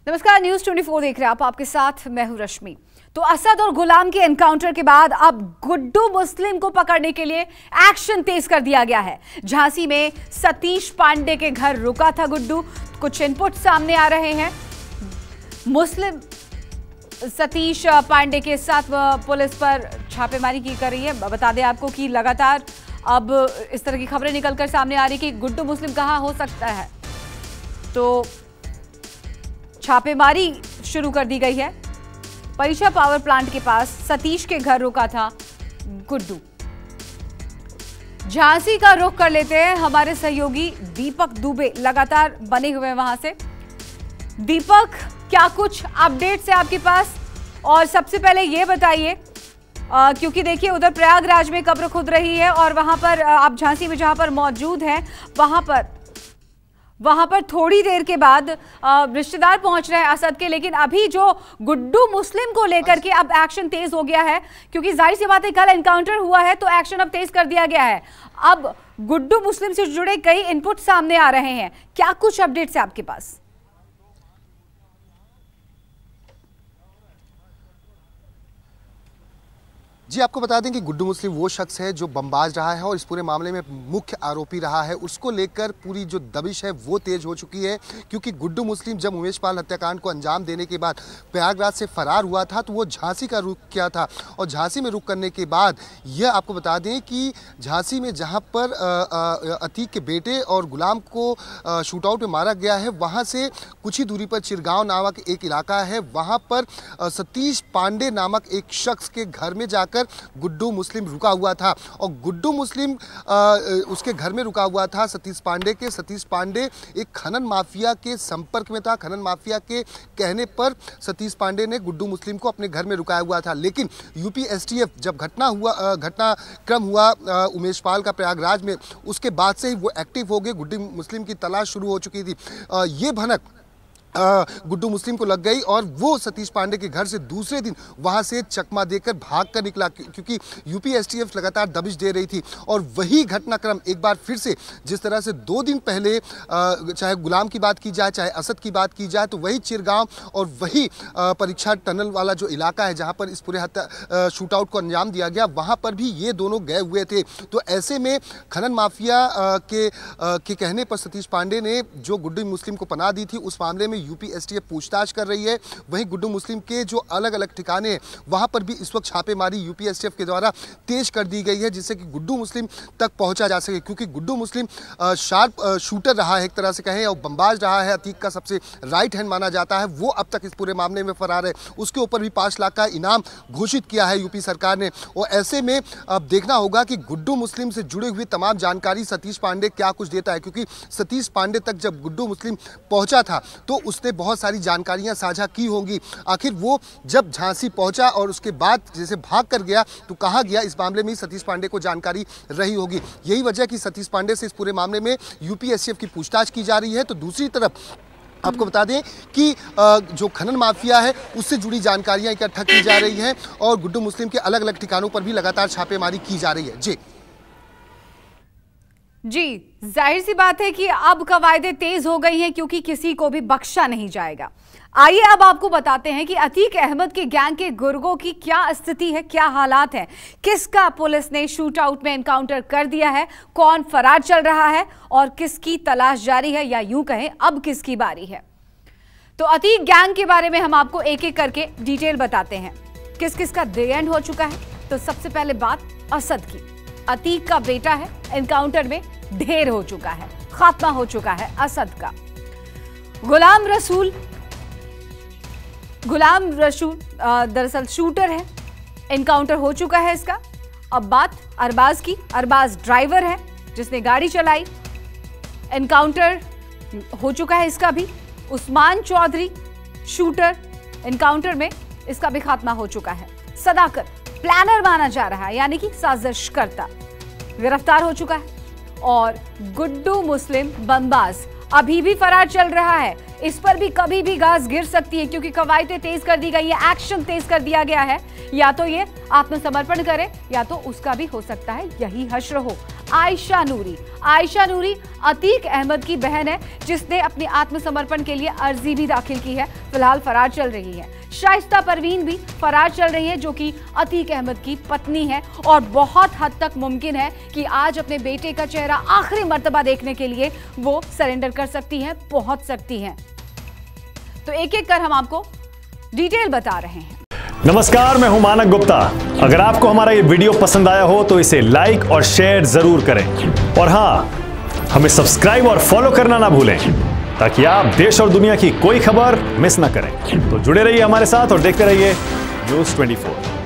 नमस्कार, न्यूज 24 देख रहे हैं आप। आपके साथ मैं हूं रश्मि। तो असद और गुलाम के एनकाउंटर के बाद अब गुड्डू मुस्लिम को पकड़ने के लिए एक्शन तेज कर दिया गया है। झांसी में सतीश पांडे के घर रुका था गुड्डू। कुछ इनपुट सामने आ रहे हैं। मुस्लिम सतीश पांडे के साथ पुलिस पर छापेमारी की कर रही है। बता दें आपको कि लगातार अब इस तरह की खबरें निकलकर सामने आ रही कि गुड्डू मुस्लिम कहां हो सकता है, तो छापेमारी शुरू कर दी गई है। परीक्षा पावर प्लांट के पास सतीश के घर रुका था गुड्डू। झांसी का रुख कर लेते हैं। हमारे सहयोगी दीपक दुबे लगातार बने हुए हैं वहां से। दीपक, क्या कुछ अपडेट्स है आपके पास? और सबसे पहले ये बताइए, क्योंकि देखिए उधर प्रयागराज में कब्र खुद रही है और वहां पर आप झांसी में जहां पर मौजूद हैं वहां पर थोड़ी देर के बाद रिश्तेदार पहुंच रहे हैं असद के, लेकिन अभी जो गुड्डू मुस्लिम को लेकर के अब एक्शन तेज हो गया है, क्योंकि जाहिर सी बात है कल एनकाउंटर हुआ है तो एक्शन अब तेज कर दिया गया है। अब गुड्डू मुस्लिम से जुड़े कई इनपुट सामने आ रहे हैं। क्या कुछ अपडेट्स है आपके पास? जी, आपको बता दें कि गुड्डू मुस्लिम वो शख्स है जो बमबाज रहा है और इस पूरे मामले में मुख्य आरोपी रहा है। उसको लेकर पूरी जो दबिश है वो तेज हो चुकी है, क्योंकि गुड्डू मुस्लिम जब उमेश पाल हत्याकांड को अंजाम देने के बाद प्रयागराज से फरार हुआ था तो वो झांसी का रुख किया था। और झांसी में रुख करने के बाद यह आपको बता दें कि झांसी में जहाँ पर अतीक के बेटे और गुलाम को शूटआउट में मारा गया है, वहाँ से कुछ ही दूरी पर चिरगांव नामक एक इलाका है। वहाँ पर सतीश पांडे नामक एक शख्स के घर में जाकर गुड्डू मुस्लिम रुका हुआ था और गुड्डू मुस्लिम उसके घर में रुका हुआ था सतीश पांडे के। सतीश पांडे एक खनन माफिया के संपर्क में था। खनन माफिया के कहने पर सतीश पांडे ने गुड्डू मुस्लिम को अपने घर में रुकाया हुआ था। लेकिन यूपी एसटीएफ जब घटनाक्रम हुआ उमेश पाल का प्रयागराज में, उसके बाद से ही वो एक्टिव हो गए। गुड्डू मुस्लिम की तलाश शुरू हो चुकी थी। ये भनक गुड्डू मुस्लिम को लग गई और वो सतीश पांडे के घर से दूसरे दिन वहां से चकमा देकर भागकर निकला, क्योंकि यूपी एसटीएफ लगातार दबिश दे रही थी। और वही घटनाक्रम एक बार फिर से, जिस तरह से 2 दिन पहले चाहे गुलाम की बात की जाए चाहे असद की बात की जाए, तो वही चिरगांव और वही परीक्षा टनल वाला जो इलाका है जहां पर इस पूरे शूटआउट को अंजाम दिया गया, वहां पर भी ये दोनों गए हुए थे। तो ऐसे में खनन माफिया के कहने पर सतीश पांडे ने जो गुड्डू मुस्लिम को पनाह दी थी, उस मामले में यूपी एसटीएफ पूछताछ कर रही है। वहीं गुड्डू मुस्लिम के जो अलग अलग ठिकाने हैं वहां पर भी इस वक्त छापेमारी यूपी एसटीएफ के द्वारा तेज कर दी गई है, जिससे कि गुड्डू मुस्लिम तक पहुंचा जा सके। क्योंकि गुड्डू मुस्लिम शार्प शूटर रहा है एक तरह से कहें, और बमबाज रहा है, अतीक का सबसे राइट हैंड माना जाता है। वो अब तक इस पूरे मामले में फरार है। उसके ऊपर भी 5 लाख का इनाम घोषित किया है यूपी सरकार ने। और ऐसे में अब देखना होगा कि गुड्डू मुस्लिम से जुड़ी हुई तमाम जानकारी सतीश पांडे क्या कुछ देता है, क्योंकि सतीश पांडे तक जब गुड्डू मुस्लिम पहुंचा था तो उसने बहुत सारी जानकारियां साझा की होंगी। आखिर वो जब झांसी पहुंचा और उसके बाद जैसे भाग कर गया तो कहाँ गया, इस मामले में सतीश पांडे को जानकारी रही होगी। यही वजह कि सतीश पांडे से इस पूरे मामले में यूपी एसटीएफ की पूछताछ की जा रही है। तो दूसरी तरफ आपको बता दें कि जो खनन माफिया है उससे जुड़ी जानकारियां इकट्ठा की जा रही हैं और गुड्डू मुस्लिम के अलग अलग ठिकानों पर भी लगातार छापेमारी की जा रही है। जी, जाहिर सी बात है कि अब कवायदें तेज हो गई हैं, क्योंकि किसी को भी बख्शा नहीं जाएगा। आइए अब आपको बताते हैं कि अतीक अहमद के गैंग के गुर्गों की क्या स्थिति है, क्या हालात हैं, किसका पुलिस ने शूट आउट में एनकाउंटर कर दिया है, कौन फरार चल रहा है और किसकी तलाश जारी है, या यूं कहें अब किसकी बारी है। तो अतीक गैंग के बारे में हम आपको एक एक करके डिटेल बताते हैं, किस किस का डे एंड हो चुका है। तो सबसे पहले बात असद की। अतीक का बेटा है, एनकाउंटर में ढेर हो चुका है, खात्मा हो चुका है असद का। गुलाम रसूल दरअसल शूटर है, एनकाउंटर हो चुका है इसका। अब बात अरबाज की। अरबाज ड्राइवर है जिसने गाड़ी चलाई, एनकाउंटर हो चुका है इसका भी। उस्मान चौधरी शूटर, एनकाउंटर में इसका भी खात्मा हो चुका है। सदाकत प्लानर माना जा रहा है, यानी कि साजिशकर्ता, गिरफ्तार हो चुका है। और गुड्डू मुस्लिम बमबाज अभी भी फरार चल रहा है। इस पर भी कभी भी घास गिर सकती है, क्योंकि कवायदें तेज कर दी गई है, एक्शन तेज कर दिया गया है। या तो ये आत्मसमर्पण करे या तो उसका भी हो सकता है यही हश्र हो। आयशा नूरी। आयशा नूरी अतीक अहमद की बहन है, जिसने अपने आत्मसमर्पण के लिए अर्जी भी दाखिल की है। फिलहाल फरार चल रही है। शाइस्ता परवीन भी फरार चल रही है, जो कि अतीक अहमद की पत्नी है, और बहुत हद तक मुमकिन है कि आज अपने बेटे का चेहरा आखिरी मर्तबा देखने के लिए वो सरेंडर कर सकती हैं, पहुंच सकती हैं। तो एक एक कर हम आपको डिटेल बता रहे हैं। नमस्कार, मैं हूं मानक गुप्ता। अगर आपको हमारा ये वीडियो पसंद आया हो तो इसे लाइक और शेयर जरूर करें, और हां, हमें सब्सक्राइब और फॉलो करना ना भूलें, ताकि आप देश और दुनिया की कोई खबर मिस ना करें। तो जुड़े रहिए हमारे साथ और देखते रहिए न्यूज़ 24।